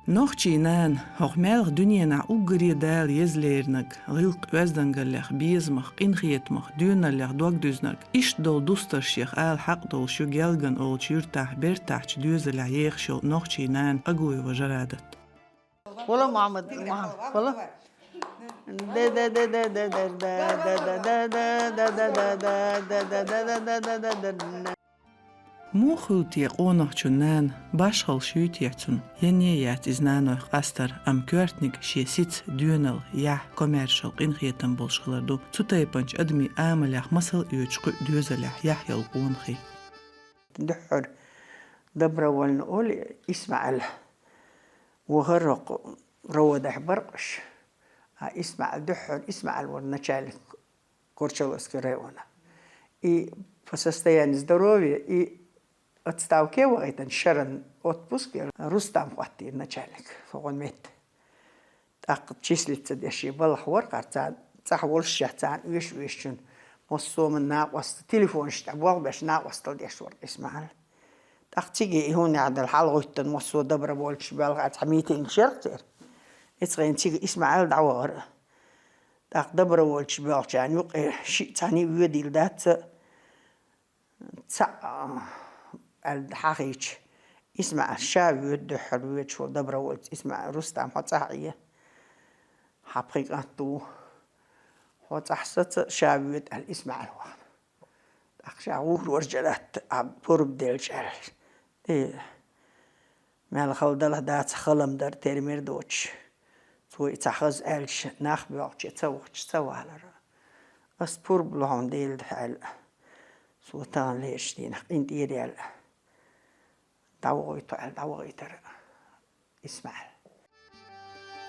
Nochtjinaan, hoogmelg dunjena uggriedel jezleernak, rilk wezdangallech biesmach, ingietmach, duurnallech dogduznak, isdol dustershich al haqdol shugelgan ol churtach bertach duzelach yeechshol nochtjinaan agoy wajaradat. والله محمد والله Mochultie onachchunan, bashal shutiatsun, jenejat is nanoch astar am körtnik sits duurnal ja commercial ingietan bolschgelardu, zuteipanch admi amalach masal uutschku duzelach jahjal onchi. دحر دبرة ونقول اسمع له وغرق روضح برقش اسمع دحر اسمع الورنشالك كورشل اسكريونا и по состоянию здоровья и отставке وقتا شرن отпуск رستم قطي начальник فقون ميت تاقد числится دشي بالح ورقة صح ورشة تاع ويشون مصوم الناقص تليفون شتعبوغ باش ناقص تلديش ورق اسمع له تيجي هون عند الحلقة تنوصو دبرة بولش بالغ ميتين شرطير إتغين تيجي اسمع الدعوار تاق دبرة بولش بالغ يعني وقع شيء تاني بيدي لدات تسع الحقيقة اسمع الشاب يدحر ويتشو دبرة بولش اسمع رستم حتى حقيقة تو حتى شاب يدحر اسمع الوان أخشعوه ورجلات بورب ديل شعر إيه مال خلدله دات خلم در ترمير دوتش سوي تخز ألش نخ بيوقش تسوقش سوالر أس بورب لهم ديل حال سوتان ليش دين إنت يديل دعويتر اسمع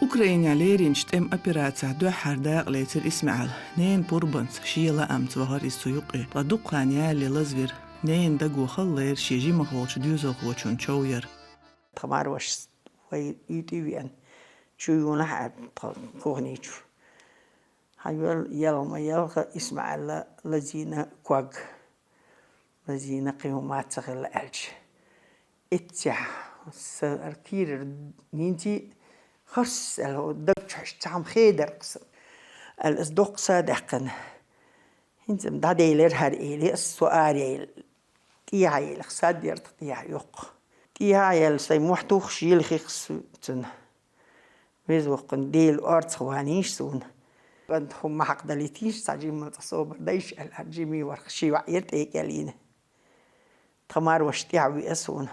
Ukraina leerinst operatie duhar daaq leetir ismaal, neen purbans, shiela amt wahar is suyuqi, la duqan yaali lazvir, neen dagu khalleer shiji maholch duzel hochun chowyer. تمار وش ويتيوين شو يونها كونيشو هايول يلما يلقى اسمع الذين كوغ الذين قيومات سخل الألج اتجاه سركير نينتي خرس الدكتش تعم خيدر قصر الأصدق صادقا هنزم داديلر هر إلي السؤال تيعي الخصاد يرتقيع يق تيعي السيموح توخشي الخيخ سن ويزوقن ديل أرض خوانيش سون قد هم حق دليتيش تعجيم التصوبر دايش الهرجيمي ورخشي وعيرت ايكالين تمار وش تعوي أسون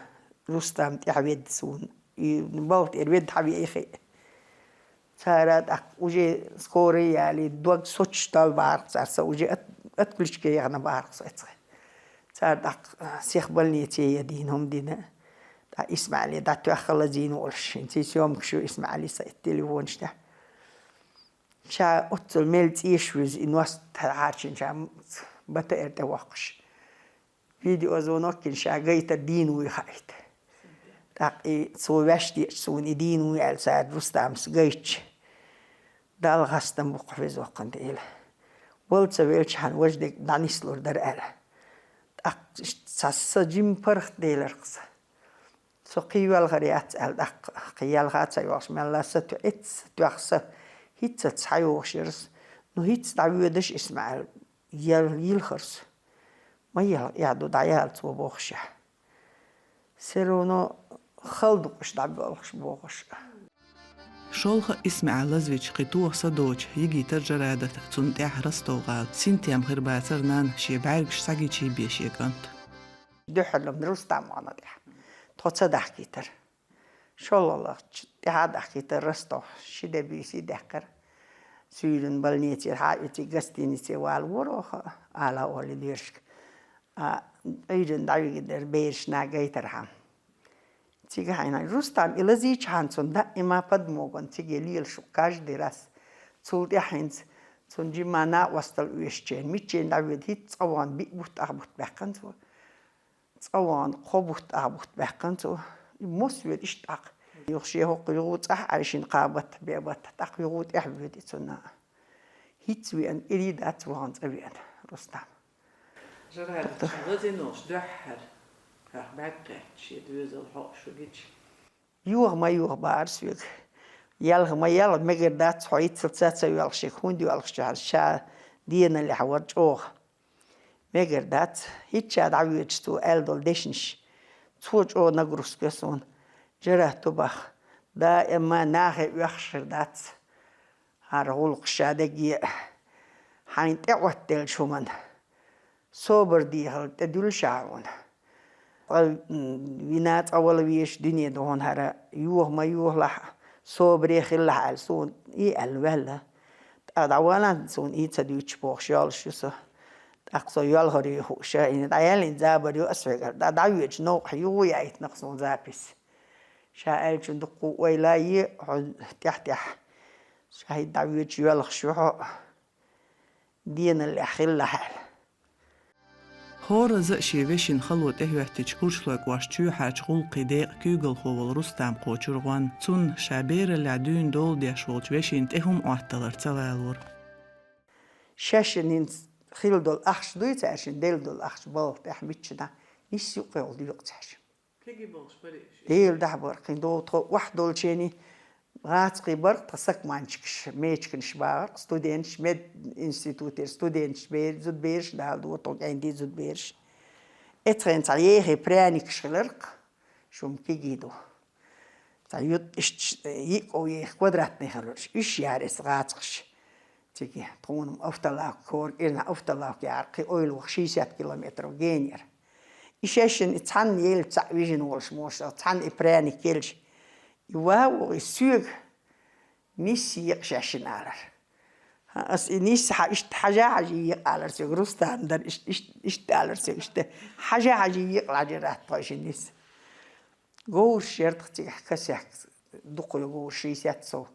رستم تعوي سون نبوت إرويد حبي إيخي صارت وجي سكوري يعني دوغ سوتش تال بارق صار وجي أتكلش كي أنا بارق صارت سيخ بلنيتي يدينهم دينا اسمع لي داتو أخلا زين ولش انتي يوم شو اسمع لي التليفون شتا شا أطل ميلت إيشوز إن وسط عارشين شا بتا إرتواقش فيديو أزونوكين شا غيت الدين ويخايت تاقي سو واشتي سوني دين ويال ساد رستم سغيتش دال غاستم بقفز وقند إله ولت ويلش هن وجدك دانيسلور در إله تاق سجيم برخ ديلر قصة سقي والغريات الدق قيال غات يواش من لا ستو إتس توخس هيت تسحيوشرس نو هيت تعودش اسمع يلخرس ما يعدو دعيال تو بوخشه سيرونو خلدقش دعبالخش بوخش شولخ اسمع لزويج قطوع صدوج يجي ترجرادة تنتع رستوغال سنتيام غرباتر نان شي بعرقش ساقي شي بيشي كنت دحر لم رستم وانا دح توصد حكيتر شو الله تهاد حكيتر رستو شي دبيسي دحكر سويلن بلنيتي الحايتي قستينيتي والوروخ على أولي ديرشك أيضاً دعوي قدر بيرش ناقايتر هم تيجي هاينا رستم إلا زيج هانسون دائما قد موغن تيجي ليل شقاش دراس تولدي هاينز تونجي مانا وستل ويشجين ميتشين دعوي هيت تصوان بيقبوت أغبوت بحقن تو تصوان قبوت أغبوت بحقن تو موسويد اشتاق يخشيه قيوت عايشين قابت بيبت تاق يغوت احبيت تسنا هيت وين إريدات وان تبين رستم جرالة غزي نوش دحر بعد شي دوز الحق شو جيتش يوغ ما يوغ بارسويغ يالغ ما يالغ مگر دات حويت سلسات يالغ شيخون دي يالغ شهر شا دينا اللي حورج اوغ مگر دات هيتش عاد عويجتو الدول ديشنش توج او نغروس كسون جرا توبخ دا اما ناخي يخشر دات هارغول قشادقي حين تعوتل شومن صبر دي هل تدل شعون وينات أول ويش دنيا دهون هرا يوه ما يوه لح صبر يخل حال سون الولا أدوانا سون تدوش بوخشال شو أقصى يالغري هو شاين دايلين زابر يؤسفر دايوج نو حيو يعيت نقصون زابس شايل شندقو ويلاي تحت شاهد دايوج يالغ شو دين اللي خل حال هور زأشي وشين خلوت وحتج كورشلوك واشتو حاج غلقي ديق كيغل خوال رستام قوچرغوان تون شابير العدون دول ديش ولج وشين تهم اعتلر تلالور شاشنين خيل دول أخش دوي تعشن ديل دول أخش بول تحميتشنا نسيو قيل ديوق تعشن ديل دحبر قين دول واحد دول شيني غاتقي برق تسك مانشكش ميشكنش باغر ستودنتش ميد انستيتوتير ستودنتش بير زود بيرش دال دو طوق عندي زود بيرش اترين تعيهي برانيك شلرق شوم كيجيدو تعيوت يقو يخ كوادراتني خرج ايش يارس غاتقش تيجي طونم افتلاك كور إلنا افتلاك يارقي اويلو 6 كيلومتر جينير إيشاشن اتحن يل تعويجن والش موش اتحن إبرانيك يلش يواو السوق نيسي يقشعشن على أس نيس حاجة عجية على سوق رستان در إشت على سوق إشت حاجة عجية على جرات طايش الناس جور شرط كسيح دقوا جور شيء ساتسو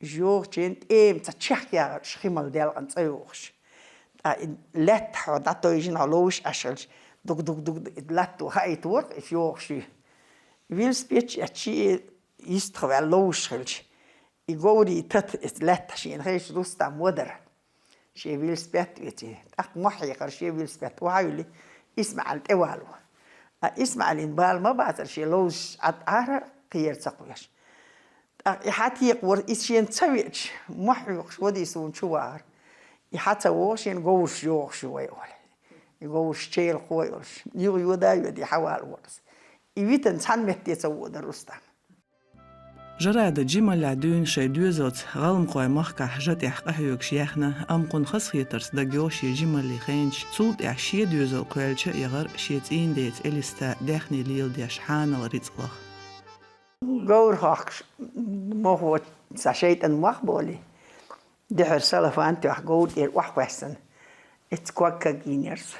جو جنت تتشح يا شخيمال ديال أنت أيوش لا تحط عطويجن علوش أشلش دق لا تهاي تورق إفيوخشي ويلس بيتش أشي يستخدم لوشلش يقولي تت لا تشين خيش دوستا مودر شي ويلس بيت ويتي أخ محيقر شي ويلس بيت وهايلي اسمع الأولو اسمع الإنبال ما بعتر شي لوش عطارة قير تقويش يحاتي يقور إسشين تسويش محيقش ودي سون شوار يحاتي ووشين قوش يوخش ويقول يقوش شيل قويش يودا يودي حوال ورس يويتن تحن مهتي تسوود الرستان جراد جمال عدون شي دوزوت غالم قوي مخكا حجات احقاحيوك شيخنا أمقن خسخيترس داقيوشي جمال لي خينش صوت احشي دوزو قوالش يغر شيتين ديت إليستا داخني ليل ديش حانا وريتقلخ قور هاكش ما هو ساشيتن مخبولي دحر سلفان تيوح قور دير وحوحسن اتكوكا جينيرز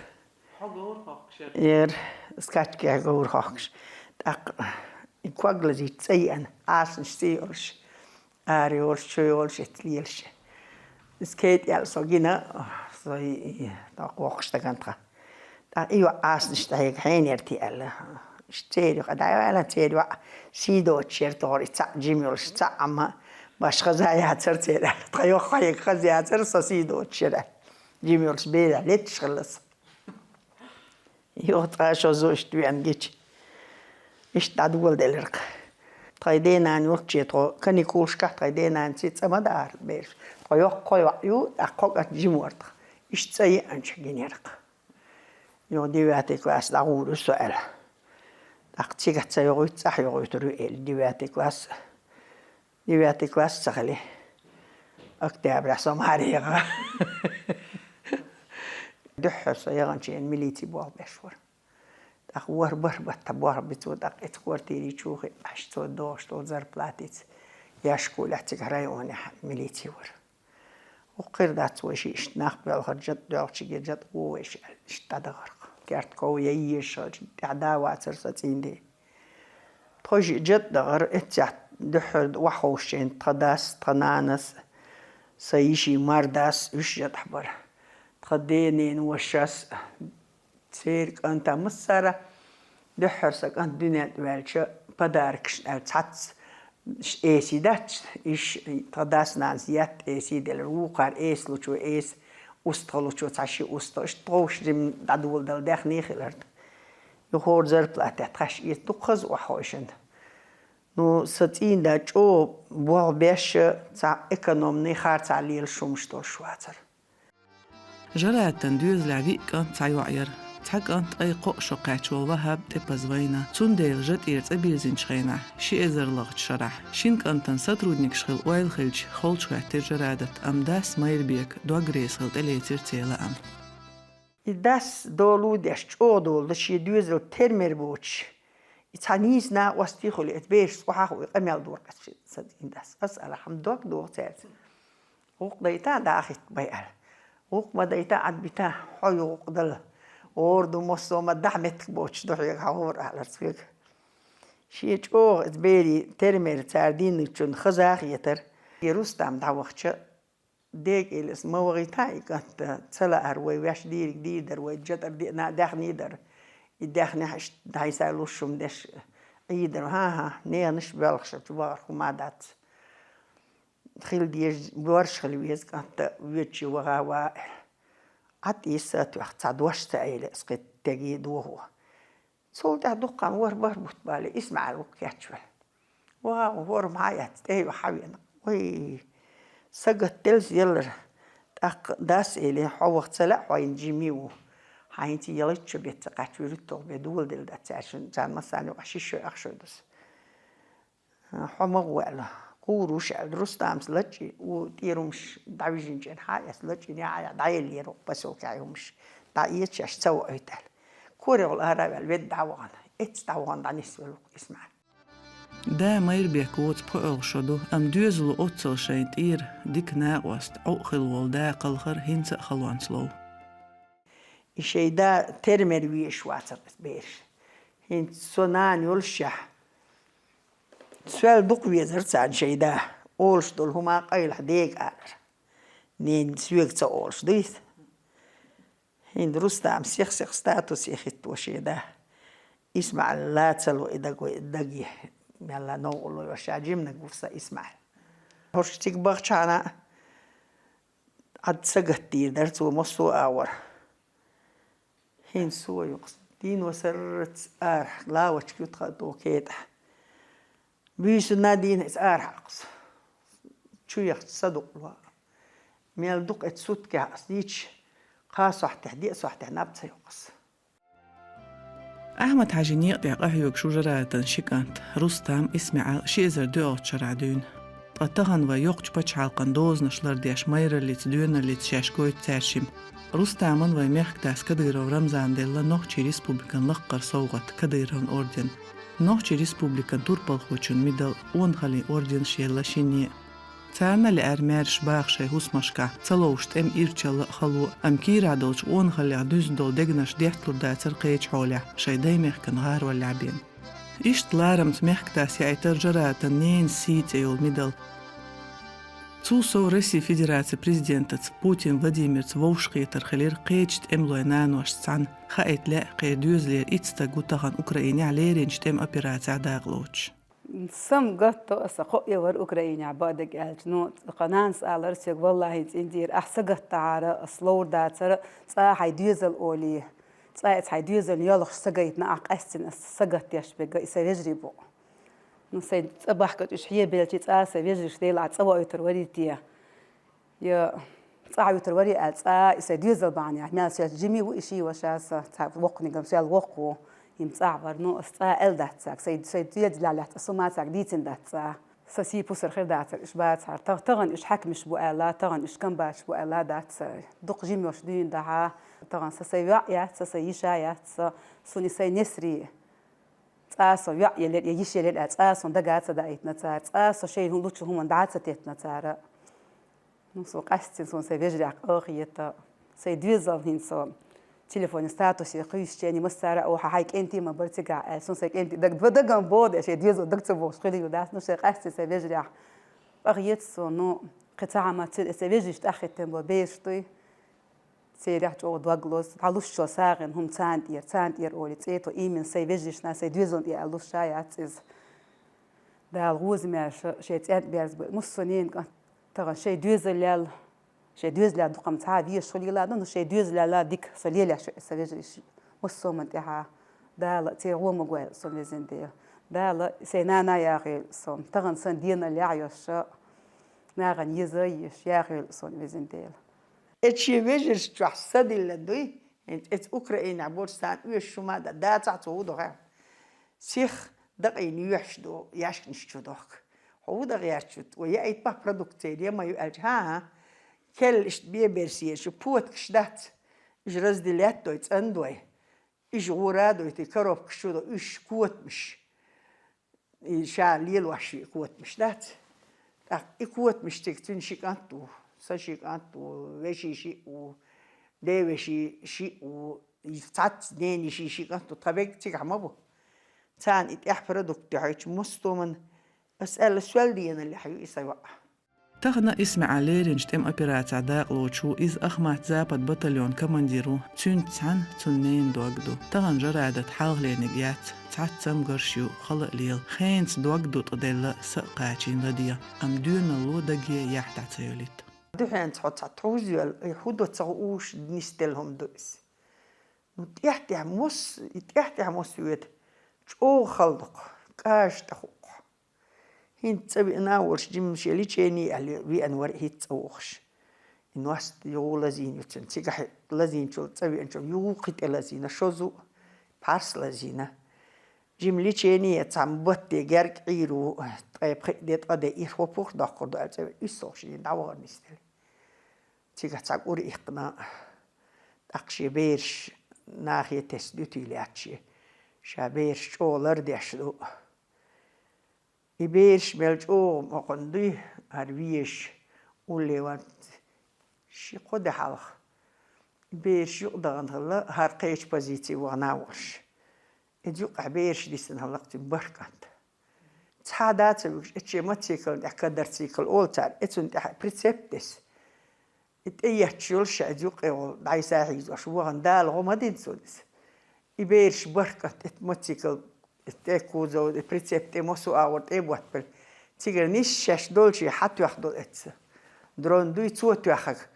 سكاتكي قور هاكش كواغلزي تسيئن عاسن شتيولش آريولش شويولش اتليلش سكيت يالسو جينا صي تاقوقش تاقنطا ايو عاسن شتايق حين يرتيال شتيريو قدايو الا تيريو سيدو تشيرتوري تا جيميولش تا اما باش خزايا ترتيال تقيو خايق خزايا ترسا سيدو تشيرا جيميولش بيدا ليتش خلص يو تراشو زوش دوان جيتش إيش تعدول دلرق تايدينا عن وقتيتو كني كوشكا تايدينا عن سيت سمدار بيش تايو قوي يو أقوق جمورت إيش تسي أنش جنيرق يو ديواتي كلاس دعور السؤال أقتيك تسيغوي تسحيغوي ترويل ديواتي كلاس سخلي أكتاب رسم هاريغا دحر سيغان شين ميليتي بوال بشور أخوار بربط تبوار بتود أتخور تيري شوخي أشتو دوش تو زر بلاتيت ياشكو لحتك رايوني مليتي ور وقير دات وشي اشتناخ بالخرجت دوش جت وش اشتدغرق كارت قوية يش تعداوة ترستين دي تخش جت دغر اتجاه دحر وحوشين تقداس تنانس سيشي مارداس وش جت حبر تخدينين وشاس سيرك أنت مصرة دحرسك أنت دنيا والش بداركش التحت إيسي دات إيش تداس نازيات إيسي دل روقار إيس لوشو إيس أستغلوشو تعشي أستغش توش دم دادول دل داخني خلرت يخور زر بلاتة تعش إيس تخز وحوشند نو ستين دا جو بوغ بيش تا ايكونومني خارج عليه الشمشتور شواتر جراتن دوز لعبيك كانت تعيوعير تحق أنت أي قوش قاعد والوهاب تبزوينا تنديل جت إيرت أبيزين شخينا شي إزر لغت شرح شين كانتن سترودنك شخيل ويل خلج خول شوات تجرادت أم داس ماير بيك دوغريس خلت إليتر تيلا أم داس دولو داش جو دول دشي دوزل ترمر بوش يتعنيز نا واستيخو لإتبيش صحاخو يقميال دور قد صدقين داس أسأل حمدوك دور تاز وق دايتا داخت بيال وق ما دايتا عد بتا حيو وق دل وردو مصو ما دحمت بوش دوحيك هور على رسيك شي جو إتبيري ترمر تاردين نتشون خزاخ يتر يروستام دا وقتش ديك إلس موغيتاي كانت تسلا أروي وياش ديرك دير در ويجتر دينا داخني در يداخني حش داي سالوشم داش عيدر ها نيا نش بلخش تبارك وما دات خيل ديج بورش خلويز كانت ويتشي وغاوا عطي ساتو تعدوش تايل اسقط تجيد وهو صوت دقان ور بربط بالي اسمع الوقياتشوال واو ور معايا ايوه حبيبنا وي سقط تلز يلر داس إلي حوقت سلا حين جيميو حين تي يلتش بيت قاتورتو بدول دل دات عشان زعما مثلا وحشيش أخشدس حما ولا قوروش الرستام سلتشي وديرومش دعوجين جن حاجة سلتشي نيا دايل يرو بسوا كايومش دايتش أشتوا أيتال كوري والأهرب البيت دعوان دعوان دانيس اسمع دا ماير بيكوت بقل شدو أم دوزلو أوتسل شايت إير ديك ناقوست أوخل والدا قلخر هنس خلوان سلو إشي دا ترمر ويش واتر بيش هنت سونان يلشح سؤال دوق ويزرت عن شي دا أولش دول هما قيل حديك آخر نين سويق تا أولش ديت هند رستام سيخ ستاتو سيخت وشي دا اسمع لا تسلو إدقي يلا نقول وشاجم نقول اسمع هرش تكبر شانا عد سقطتي درت ومصو أور هين سوى يقص دين وسرت لا وشكو تخطو كيدا بيش نادين حقص شو يختصدق الوا ميل دق اتسوت كاسديش خاص واحد تحديق صح تحنبت يقص أحمد حاجيني يقطع قهيوك شجرة شكانت رستم اسمع شيزر دوغت شرعدون طتغن ويقش بچعال قندوز نشلر ديش مير اللي تدون اللي تشاشكوي تساشم رستمن ويميخ داس كديرو رمزان ديلا نوخشي ريسبوبليكان لقر صوغت كديرون أوردين نوخشي ريسبوبليكان توربالخوچون ميدل ونخلي أوردين شيلا شيني تارنا لأرمير شباخ شي هوسمشكا تلوشت ام إيرچل خلو ام كيرا دولش ونخلي دوز دول دقنش ديحتلور داتر قيج حولع شي دايميخ كان غار واللعبين إشت لارمت ميخ تاس يعتر جرات نين سيت ايول ميدل تولسو رسي فيدراتي بريزيدنتت بوتين فلاديمير ووشقيتر خلير قيجت املوي نانوش تسعن خايت لا قيدوز لير إتستا قوتاغن أوكرايني عليرين جتم أبيراتي عداغلوش سم قطو أسقو يور أوكرايني عبادك ألجنو قنان سأل رسيك والله تندير أحسقت تعارى أصلور داتر صاحي ديزل أولي صاحي ديزل يالخ سقيت ناق أستن أسقت يشبق يسيرجري بو نسيد صباح كنت إشحيه بلتي تاسا يجري شديل عاد صوا يتروري تيا يا صاحي يتروري ألسا يسيديزل بعني عمال سيال جيمي وإشي وشاسا تعرف وقني قم سيال وقو يمتصعبر نو استا ال داتساك سيد يد لالات اسوماتك ديتن داتسا سسي بوسر خير داتر اش باتر تغن اش حكمش بوالا تغن اش كم باش بوالا داتسا دق جيمي وش دين دعا تغن سسي وعيات سسي يشايات سوني سي نسري تاسو وعي اللي يشي اللي تاسو دقات دايتنا تاسو شيء هم لوتش هم دعات تيتنا تارا نسو قاستي سون سي بيجري اخيتا سي دوزل هينسو تليفون ستاتوس يقيس يعني مسارة أو حايك أنتي ما برتجع سونسك أنتي دق بود أشياء ديزو دق تبوس خليه يداس نو شيء قاست سبيجري بغيت سونو قطعة ما سبيجري تأخذ تنبو بيشتوي سيريح جو دوغلوس علوش شو ساغن هم تاندير أولي تيتو إيمن سبيجري شنا سيدوزون يا علوش شايات إز ده الغوز ما شيء تأت بيرز مصنين ترى شيء دوزل يال شيء دوز لا دقم تعبير شو لي لا دون شيء دوز لا ديك سليلة شو سبيجري مصوم انتها ده لا تيرو مقوي سوليزين دي دالا سينانا يا غيل صون تغن صن دينا اللي عيوش ناغن يزيش يا غيل صون بزن ديل اتشي بيجرش تحسد اللي دوي ات اوكرانيا بورستان ويش شو ما دا تعطو دوغا سيخ دقين يوحش دو ياشكنش شو دوغ هو دا غيرشت ويا ايت با برودكتير ما يقالج ها كل اشت بيه بيرسيه شو بوت كشدات اجرز ديلات دويت اندوي اج غورادو يتكروب كشو دو اش كوت مش شا ليل واشي كوت مش دات كوت مش تكتين شيكانتو ساشيكانتو وشي شي و ده وشي شي و يفتات ديني شي شيكانتو طبيك تيك عمبو تان اتاح برودكت هايش مستومن اسأل السؤال دينا اللي حيو يسوى تغنى اسم عليرين شتم أبيرات داق لوتشو إز أخمات زابط بطليون كمانديرو تون تسعن تنين دوغدو تغن جرادة حاغ لينيقيات تعت تم قرشيو خلق ليل خينس دوغدو تقدل سقاچين لديا أم دون اللو دقيا يحتع تيوليت دوحين تحط تعوزيو يحودو تسغوش نستلهم دوس نتيحتي موس يويت شو خلدق كاش تخوق هين تسوي ناورش جيم شيلي تشيني اللي بي انور هيت تسوخش الناس يقول لازين يتن تيجح لازين شو تسوي انشو يوقت لازين شوزو بارس لازين جيم لي تشيني يتعمبت جارك عيرو طيب خديت قد إيش وفوق دقر ده تسوي يسوخش يدور نستل تيجح تقول إقناع أقشي بيرش ناحية تسدوتي لاتشي شابيرش شولر ديشدو يبيرش ملجو مقندي هربيش واللي وات شي قد حلق يبيرش يقدر هلا هرقيش بزيتي وناوش يدوق عبيرش ديسن هلقت بركات تحادات اتشي ماتيكل اكدر تيكل اولتر اتون بريسبتس اتأيت شلش ادوق اول داي ساحيز وشوغن دال غمدين سودس يبيرش بركات اتماتيكل التأكوزو البريسبت موسو أورد إبوات بل تيجر نيش شاش دولشي حتى ياخدو إتس درون دوي توت ياخك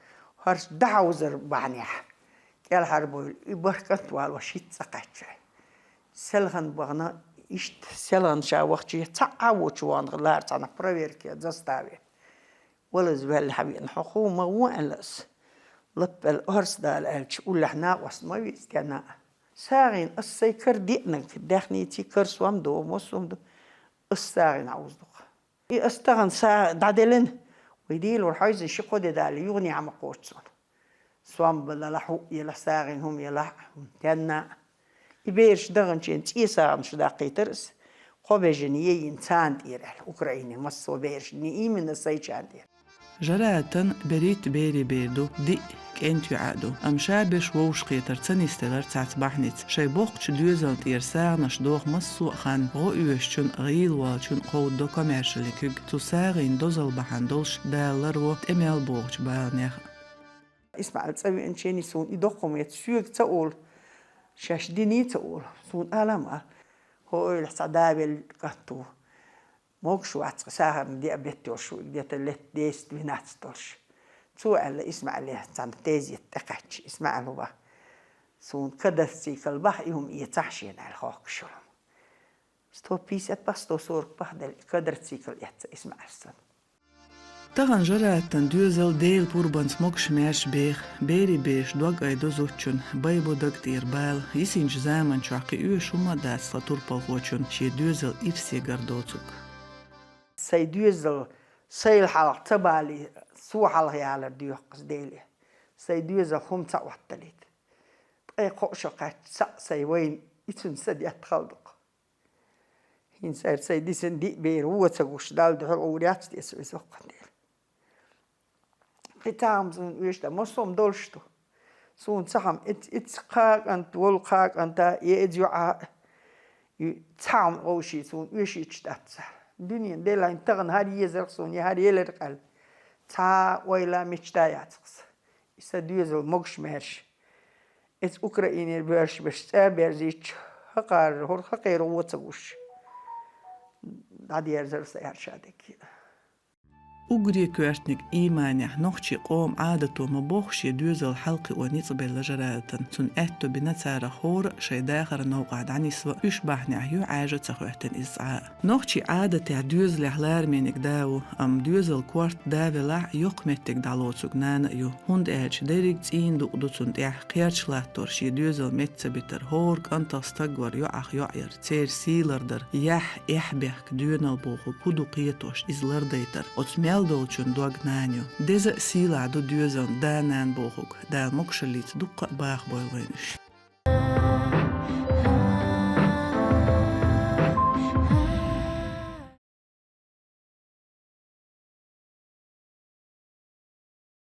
هرش دعوزر بعنيح كال هربول يبركت والوشيت سقاتش سلغن بغنا إشت سلغن شا وقتي تعاو شوان غلار تانا برير كي زستاوي ولا زبال حبيبنا حكومة وأنلس لب الأرس دال ألش ولا حنا واسمه يستنا ساغين السيكر دينك داخني تيكر سوام دو موسوم دو الساغين عاوز دو استغن سا دادلن ويديل ورحايز شقو دي دال يغني عم قوتسون سوام بلا لحو يلا ساغين هم يلا تانا يبيرش دغن شين تيساغن شداقي ترس قوبجنيه انسان دير اوكرايني مصو بيرش ني من السيچان دير جراتن بريت بيري بيردو دي كنت يعادو أم شابش ووش قيتر تنستلر تعت بحنيت شي بوقش دوزل تيرساغ نشدوخ مصو خان غويوشتون غيل والشون قود دو كوميرشالي كوك تساغين دوزل بحن دولش دالر و تميل بوقش بالنيخ اسمع تسوي انشيني سون يدقم يتسويق تقول شاش ديني تقول سون ألم هو الحصدابل كتو موكش وعت ساهم دي أبيتو شو ديت اللي ديست بناتستورش سؤال اسمع له تام تيزي تقعش اسمع له بقى سون كده سيكل بقى يوم يتحشين على الخاك شو ستو بيسات بس تو صور بقى كده سيكل اسمع السن تغن جراتن دوزل ديل بوربانس موكش ماش بيخ بيري بيش دوغ اي دوزوچون بايبو دكتير بال يسينج زامن چاقي يوش وما داس لطوربال غوچون شي دوزل إرسي غردوتوك سي دوزل سيل حلق تبالي سو حلق على ديوقس ديلي سي دوزل خمسة وحتليت اي قوشقات سي وين يتون سدي اتخلدق هين سير سي ديسن دي بير هو تغوش دال دحر اوريات دي سوي سوقن ديل قتام سون ويشتا مصوم دولشتو سون سحم اتقاق انت والقاق انت يأجوع تام اوشي سون ويشي تشتات الدنيا ديلا انتغن هاري يزرق سون يهاري يلرقل تا ويلا مشتاياتس يسدوزل موكش ماشي ات اوكرايني برش بشتا برزيش حقار هور حقير وتغوش دادي يرزر سيار شادك أجري كوارتنك إيمانيح نخشي قوم عادته مبوخشي دوزل حلقي ونيصبل لجراتن سن أتو بنتسارة خور شي داخر نوقعد عني سوا يشبحني عيو عاجة تخوحتن إزعاء نخشي عادة دوز لحلار منك داو أم دوزل كوارت داوي لع يقمتك دالوتسوك نانا يو هند إيج ديريك تين دوقدو سن ديح قيرش لاتور شي دوزل متسبتر هورك أنت استقور يوعخ يعير تير سيلردر يح إحبك دونال بوخو كودو قيتوش إزلر ديتر أتميل دولچون دوغ نانيو ديزا سيلا دو دوزن دانان بوخوك دال مكشليت دوقا باخ بويلوينش